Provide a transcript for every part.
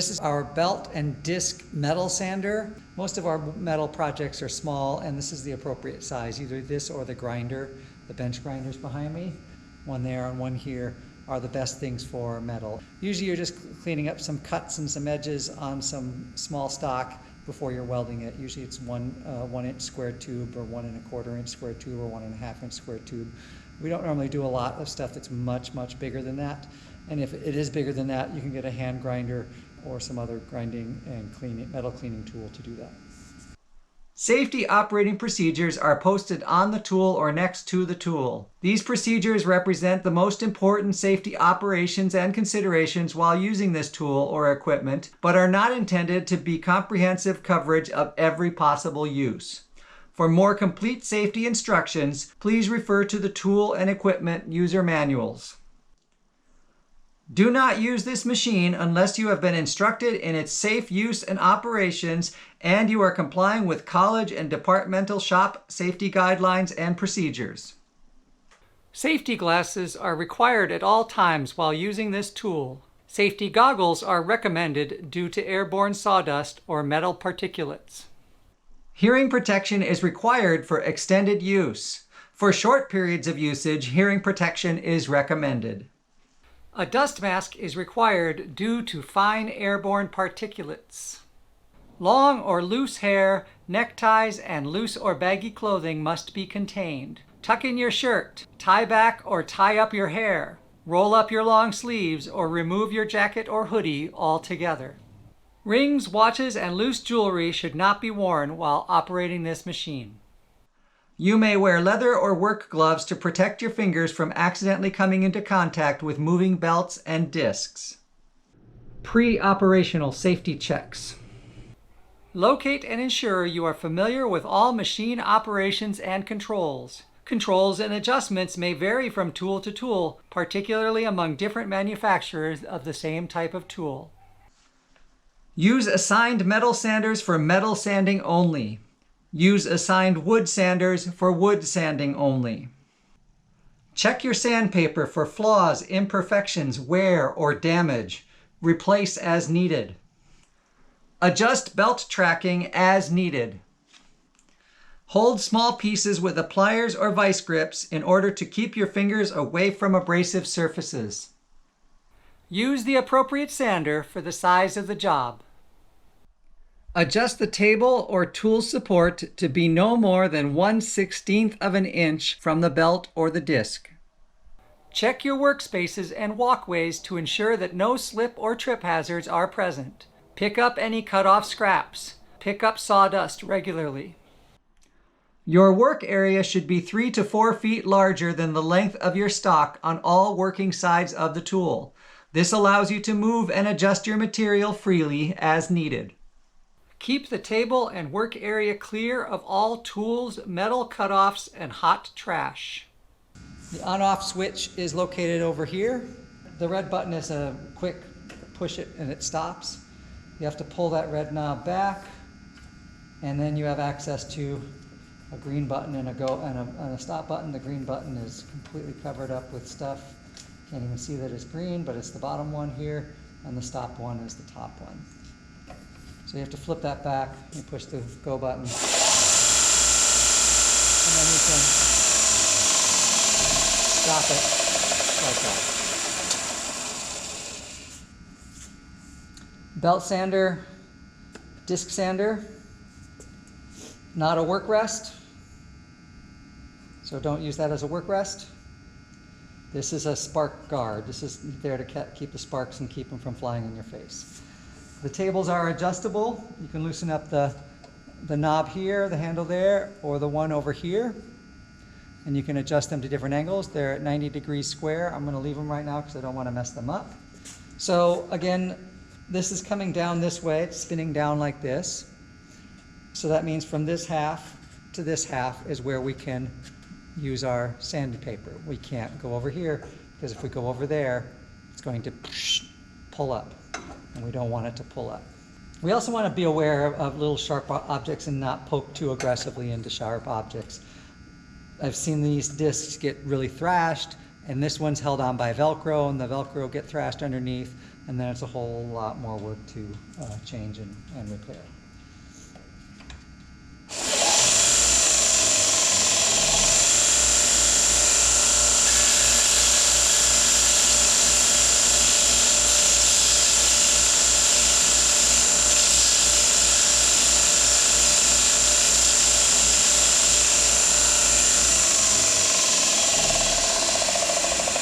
This is our belt and disc metal sander. Most of our metal projects are small, and this is the appropriate size, either this or the grinder. The bench grinders behind me, one there and one here, are the best things for metal. Usually you're just cleaning up some cuts and some edges on some small stock before you're welding it. Usually it's 1 inch square tube, or 1 1/4 inch square tube, or 1 1/2 inch square tube. We don't normally do a lot of stuff that's much, much bigger than that. And if it is bigger than that, you can get a hand grinder or some other grinding and cleaning, metal cleaning tool to do that. Safety operating procedures are posted on the tool or next to the tool. These procedures represent the most important safety operations and considerations while using this tool or equipment, but are not intended to be comprehensive coverage of every possible use. For more complete safety instructions, please refer to the tool and equipment user manuals. Do not use this machine unless you have been instructed in its safe use and operations and you are complying with college and departmental shop safety guidelines and procedures. Safety glasses are required at all times while using this tool. Safety goggles are recommended due to airborne sawdust or metal particulates. Hearing protection is required for extended use. For short periods of usage, hearing protection is recommended. A dust mask is required due to fine airborne particulates. Long or loose hair, neckties, and loose or baggy clothing must be contained. Tuck in your shirt, tie back or tie up your hair, roll up your long sleeves, or remove your jacket or hoodie altogether. Rings, watches, and loose jewelry should not be worn while operating this machine. You may wear leather or work gloves to protect your fingers from accidentally coming into contact with moving belts and discs. Pre-operational safety checks. Locate and ensure you are familiar with all machine operations and controls. Controls and adjustments may vary from tool to tool, particularly among different manufacturers of the same type of tool. Use assigned metal sanders for metal sanding only. Use assigned wood sanders for wood sanding only. Check your sandpaper for flaws, imperfections, wear, or damage. Replace as needed. Adjust belt tracking as needed. Hold small pieces with the pliers or vice grips in order to keep your fingers away from abrasive surfaces. Use the appropriate sander for the size of the job. Adjust the table or tool support to be no more than 1/16 of an inch from the belt or the disc. Check your workspaces and walkways to ensure that no slip or trip hazards are present. Pick up any cut-off scraps. Pick up sawdust regularly. Your work area should be 3 to 4 feet larger than the length of your stock on all working sides of the tool. This allows you to move and adjust your material freely as needed. Keep the table and work area clear of all tools, metal cutoffs, and hot trash. The on-off switch is located over here. The red button is a quick push it and it stops. You have to pull that red knob back, and then you have access to a green button and a stop button. The green button is completely covered up with stuff. Can't even see that it's green, but it's the bottom one here, and the stop one is the top one. So you have to flip that back, you push the go button, and then you can stop it like that. Belt sander, disc sander, not a work rest, so don't use that as a work rest. This is a spark guard. This is there to keep the sparks and keep them from flying in your face. The tables are adjustable. You can loosen up the knob here, the handle there, or the one over here. And you can adjust them to different angles. They're at 90 degrees square. I'm going to leave them right now because I don't want to mess them up. So again, this is coming down this way. It's spinning down like this. So that means from this half to this half is where we can use our sandpaper. We can't go over here because if we go over there, it's going to pull up. And we don't want it to pull up. We also want to be aware of little sharp objects and not poke too aggressively into sharp objects. I've seen these discs get really thrashed, and this one's held on by Velcro, and the Velcro get thrashed underneath. and then it's a whole lot more work to change and repair.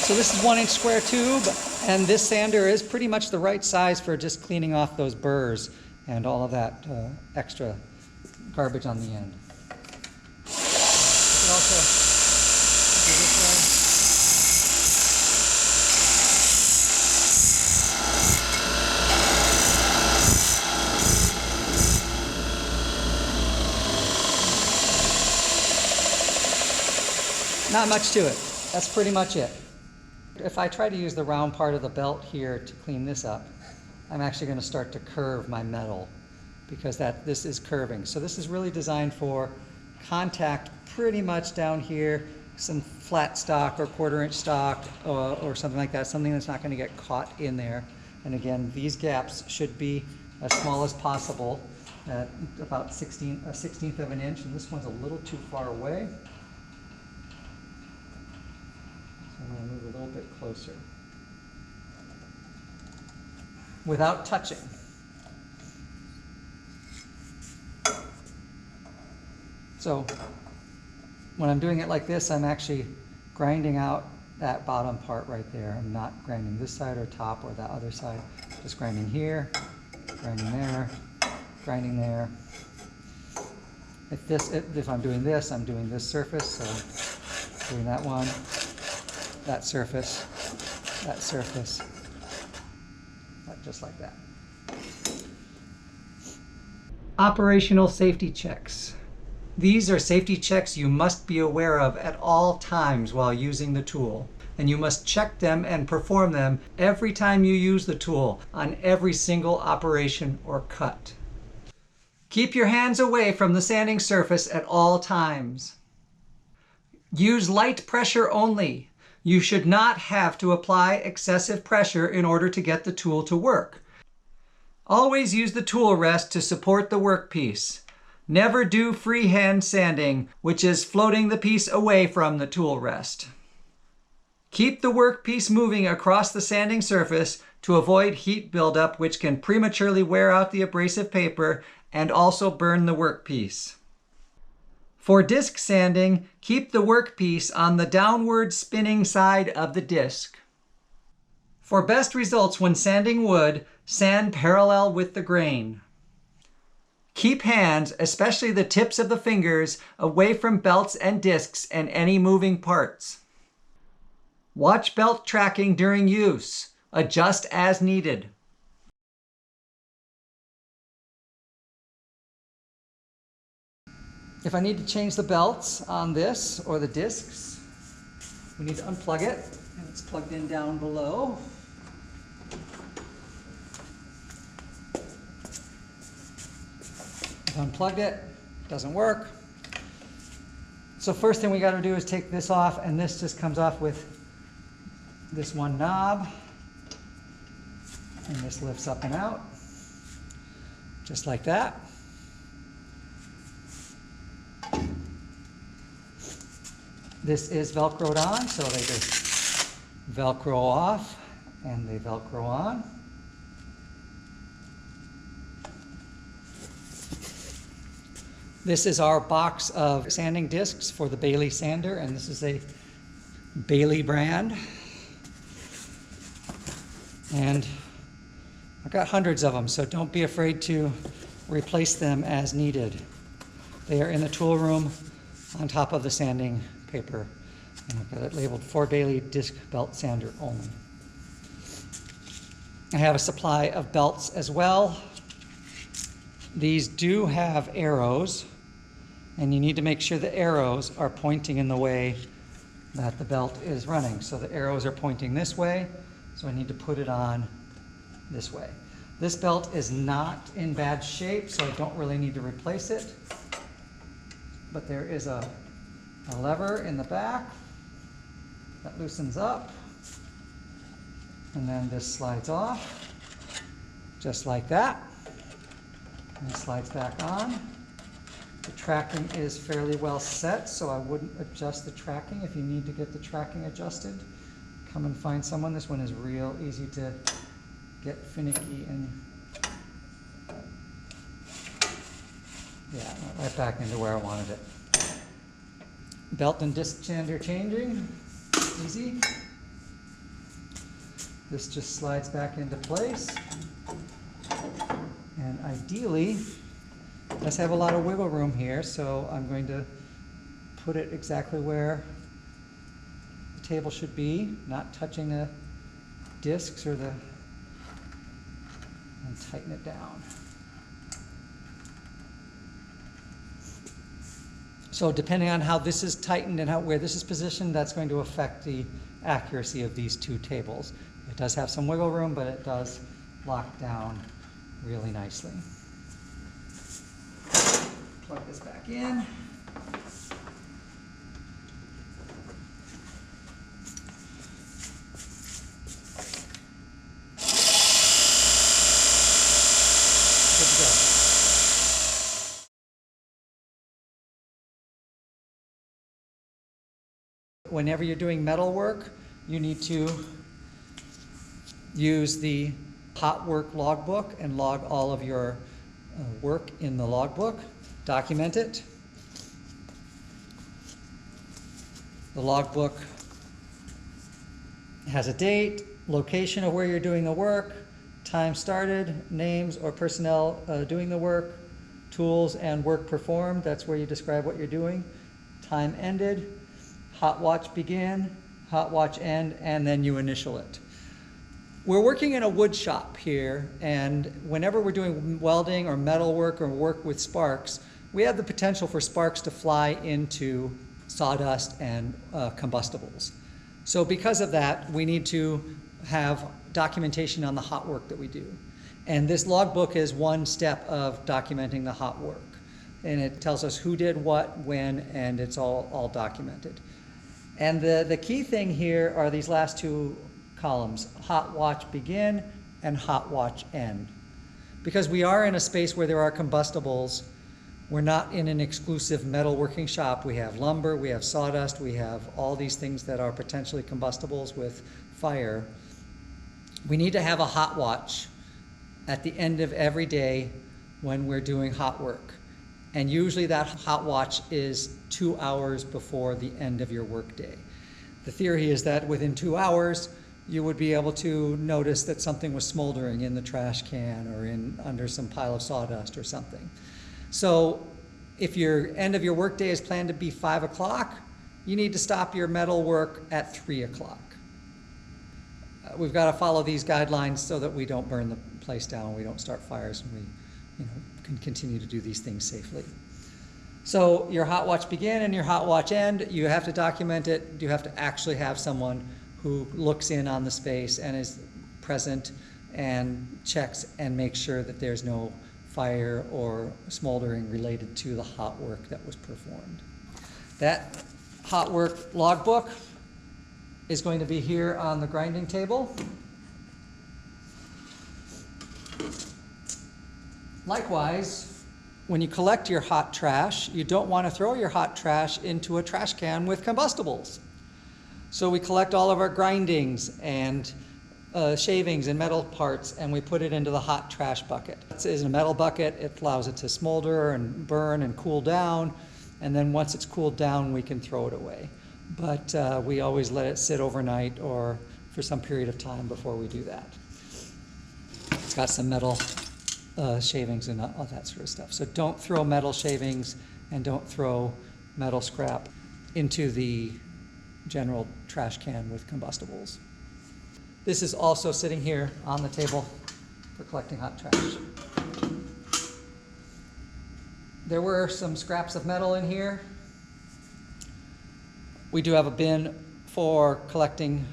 So this is 1-inch square tube, and this sander is pretty much the right size for just cleaning off those burrs and all of that extra garbage on the end. You can also do this way. Not much to it. That's pretty much it. If I try to use the round part of the belt here to clean this up, I'm actually going to start to curve my metal because this is curving. So this is really designed for contact pretty much down here, some flat stock or 1/4-inch stock or something like that, something that's not going to get caught in there. And again, these gaps should be as small as possible at about a 16th of an inch, and this one's a little too far away. I'm going to move a little bit closer without touching. So when I'm doing it like this, I'm actually grinding out that bottom part right there. I'm not grinding this side or top or that other side. Just grinding here, grinding there, grinding there. If I'm doing this, I'm doing this surface, so doing that one. That surface, just like that. Operational safety checks. These are safety checks you must be aware of at all times while using the tool, and you must check them and perform them every time you use the tool on every single operation or cut. Keep your hands away from the sanding surface at all times. Use light pressure only. You should not have to apply excessive pressure in order to get the tool to work. Always use the tool rest to support the workpiece. Never do freehand sanding, which is floating the piece away from the tool rest. Keep the workpiece moving across the sanding surface to avoid heat buildup, which can prematurely wear out the abrasive paper and also burn the workpiece. For disc sanding, keep the workpiece on the downward spinning side of the disc. For best results when sanding wood, sand parallel with the grain. Keep hands, especially the tips of the fingers, away from belts and discs and any moving parts. Watch belt tracking during use. Adjust as needed. If I need to change the belts on this or the discs, we need to unplug it, and it's plugged in down below. I've unplugged it, doesn't work. So first thing we got to do is take this off, and this just comes off with this one knob, and this lifts up and out, just like that. This is Velcroed on, so they just Velcro off and they Velcro on. This is our box of sanding discs for the Baileigh sander, and this is a Baileigh brand. And I've got hundreds of them, so don't be afraid to replace them as needed. They are in the tool room on top of the sanding paper, and I've got it labeled for Baileigh disc belt sander only. I have a supply of belts as well. These do have arrows, and you need to make sure the arrows are pointing in the way that the belt is running. So the arrows are pointing this way, so I need to put it on this way. This belt is not in bad shape, so I don't really need to replace it. But there is a lever in the back that loosens up, and then this slides off. just like that. And it slides back on. The tracking is fairly well set, so I wouldn't adjust the tracking. If you need to get the tracking adjusted, come and find someone. This one is real easy to get finicky and yeah, right back into where I wanted it. Belt and disc sander changing, easy. This just slides back into place. And ideally, let's have a lot of wiggle room here, so I'm going to put it exactly where the table should be, not touching the discs or and tighten it down. So depending on how this is tightened and where this is positioned, that's going to affect the accuracy of these two tables. It does have some wiggle room, but it does lock down really nicely. Plug this back in. Good to go. Whenever you're doing metal work, you need to use the hot work logbook and log all of your work in the logbook. Document it. The logbook has a date, location of where you're doing the work, time started, names or personnel doing the work, tools and work performed, that's where you describe what you're doing, time ended, hot watch begin, hot watch end, and then you initial it. We're working in a wood shop here, and whenever we're doing welding or metal work or work with sparks, we have the potential for sparks to fly into sawdust and combustibles. So because of that, we need to have documentation on the hot work that we do. And this logbook is one step of documenting the hot work. And it tells us who did what, when, and it's all documented. And the key thing here are these last two columns, hot watch begin and hot watch end. Because we are in a space where there are combustibles, we're not in an exclusive metal working shop. We have lumber, we have sawdust, we have all these things that are potentially combustibles with fire. We need to have a hot watch at the end of every day when we're doing hot work. And usually that hot watch is 2 hours before the end of your workday. The theory is that within 2 hours, you would be able to notice that something was smoldering in the trash can or under some pile of sawdust or something. So if your end of your workday is planned to be 5 o'clock, you need to stop your metal work at 3 o'clock. We've got to follow these guidelines so that we don't burn the place down, we don't start fires, and we can continue to do these things safely. So your hot watch begin and your hot watch end, you have to document it. You have to actually have someone who looks in on the space and is present and checks and makes sure that there's no fire or smoldering related to the hot work that was performed. That hot work logbook is going to be here on the grinding table. Likewise, when you collect your hot trash, you don't want to throw your hot trash into a trash can with combustibles. So we collect all of our grindings and shavings and metal parts, and we put it into the hot trash bucket. It's in a metal bucket. It allows it to smolder and burn and cool down, and then once it's cooled down, we can throw it away. But we always let it sit overnight or for some period of time before we do that. It's got some metal shavings and all that sort of stuff. So don't throw metal shavings and don't throw metal scrap into the general trash can with combustibles. This is also sitting here on the table for collecting hot trash. There were some scraps of metal in here. We do have a bin for collecting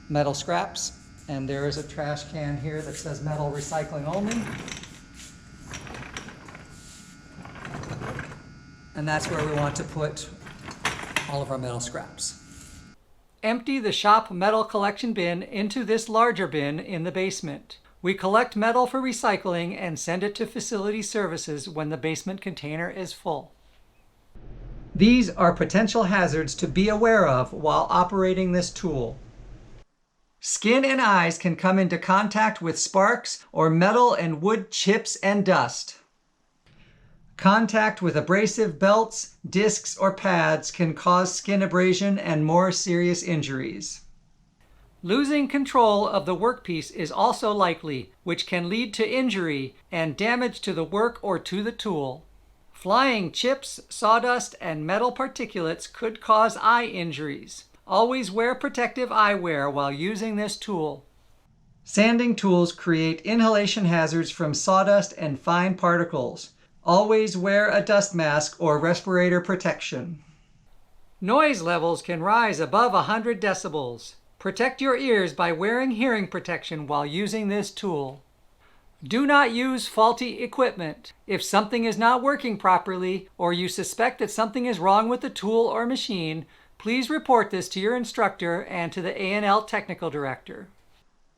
metal scraps, and there is a trash can here that says metal recycling only. And that's where we want to put all of our metal scraps. Empty the shop metal collection bin into this larger bin in the basement. We collect metal for recycling and send it to facility services when the basement container is full. These are potential hazards to be aware of while operating this tool. Skin and eyes can come into contact with sparks or metal and wood chips and dust. Contact with abrasive belts, discs, or pads can cause skin abrasion and more serious injuries. Losing control of the workpiece is also likely, which can lead to injury and damage to the work or to the tool. Flying chips, sawdust, and metal particulates could cause eye injuries. Always wear protective eyewear while using this tool. Sanding tools create inhalation hazards from sawdust and fine particles. Always wear a dust mask or respirator protection. Noise levels can rise above 100 decibels. Protect your ears by wearing hearing protection while using this tool. Do not use faulty equipment. If something is not working properly or you suspect that something is wrong with the tool or machine, please report this to your instructor and to the A&L Technical Director.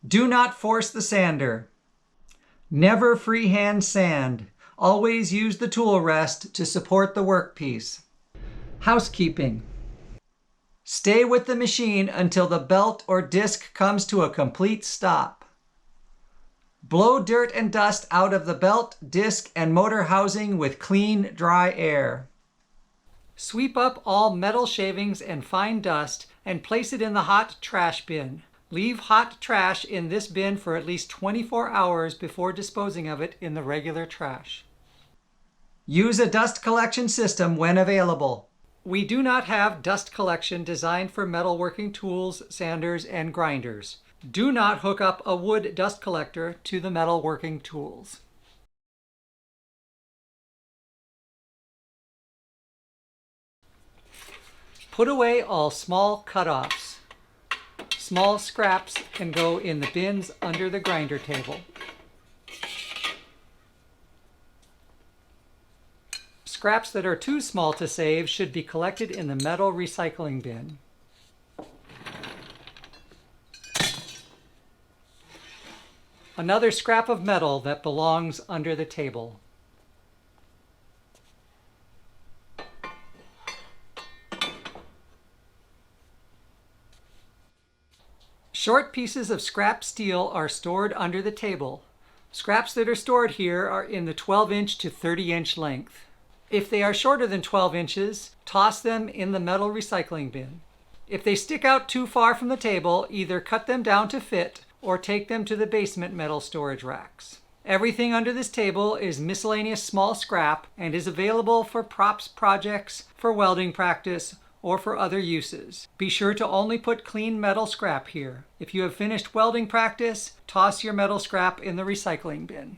Do not force the sander. Never freehand sand. Always use the tool rest to support the workpiece. Housekeeping. Stay with the machine until the belt or disc comes to a complete stop. Blow dirt and dust out of the belt, disc, and motor housing with clean, dry air. Sweep up all metal shavings and fine dust and place it in the hot trash bin. Leave hot trash in this bin for at least 24 hours before disposing of it in the regular trash. Use a dust collection system when available. We do not have dust collection designed for metalworking tools, sanders, and grinders. Do not hook up a wood dust collector to the metalworking tools. Put away all small cutoffs. Small scraps can go in the bins under the grinder table. Scraps that are too small to save should be collected in the metal recycling bin. Another scrap of metal that belongs under the table. Short pieces of scrap steel are stored under the table. Scraps that are stored here are in the 12-inch to 30-inch length. If they are shorter than 12 inches, toss them in the metal recycling bin. If they stick out too far from the table, either cut them down to fit or take them to the basement metal storage racks. Everything under this table is miscellaneous small scrap and is available for props projects, for welding practice, or for other uses. Be sure to only put clean metal scrap here. If you have finished welding practice, toss your metal scrap in the recycling bin.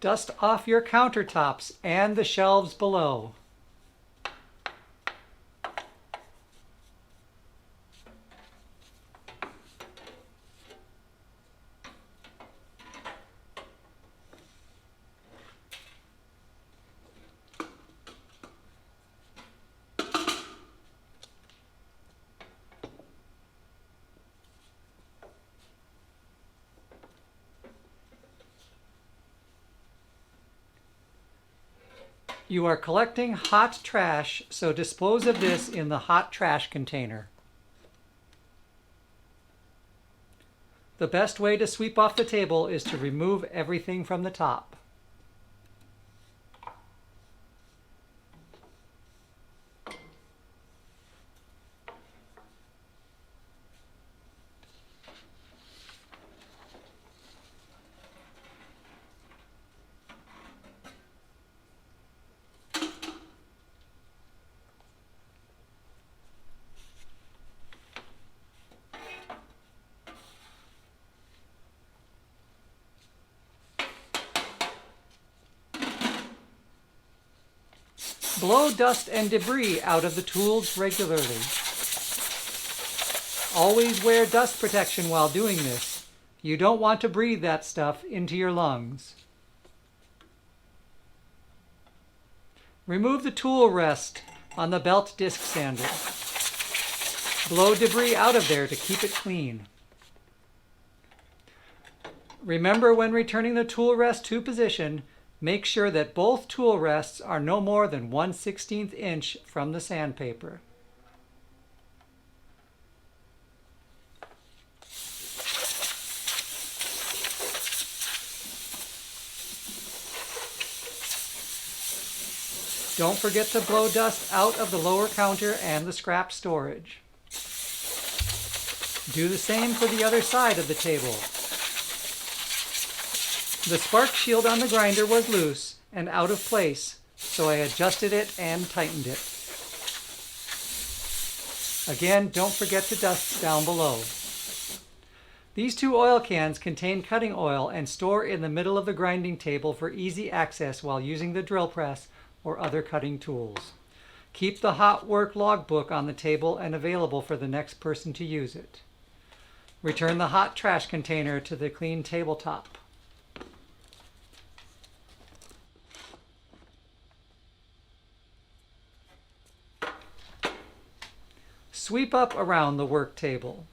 Dust off your countertops and the shelves below. You are collecting hot trash, so dispose of this in the hot trash container. The best way to sweep off the table is to remove everything from the top. Blow dust and debris out of the tools regularly. Always wear dust protection while doing this. You don't want to breathe that stuff into your lungs. Remove the tool rest on the belt disc sander. Blow debris out of there to keep it clean. Remember, when returning the tool rest to position, make sure that both tool rests are no more than 1/16 inch from the sandpaper. Don't forget to blow dust out of the lower counter and the scrap storage. Do the same for the other side of the table. The spark shield on the grinder was loose and out of place, so I adjusted it and tightened it. Again, don't forget to dust down below. These 2 oil cans contain cutting oil and store in the middle of the grinding table for easy access while using the drill press or other cutting tools. Keep the hot work logbook on the table and available for the next person to use it. Return the hot trash container to the clean tabletop. Sweep up around the work table.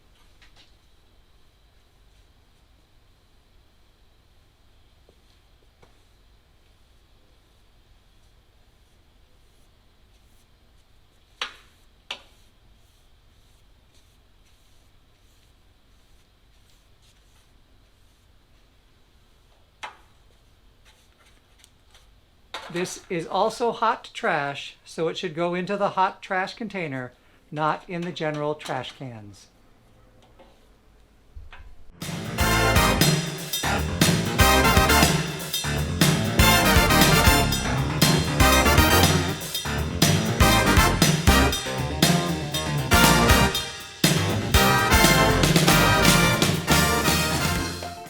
This is also hot trash, so it should go into the hot trash container, not in the general trash cans.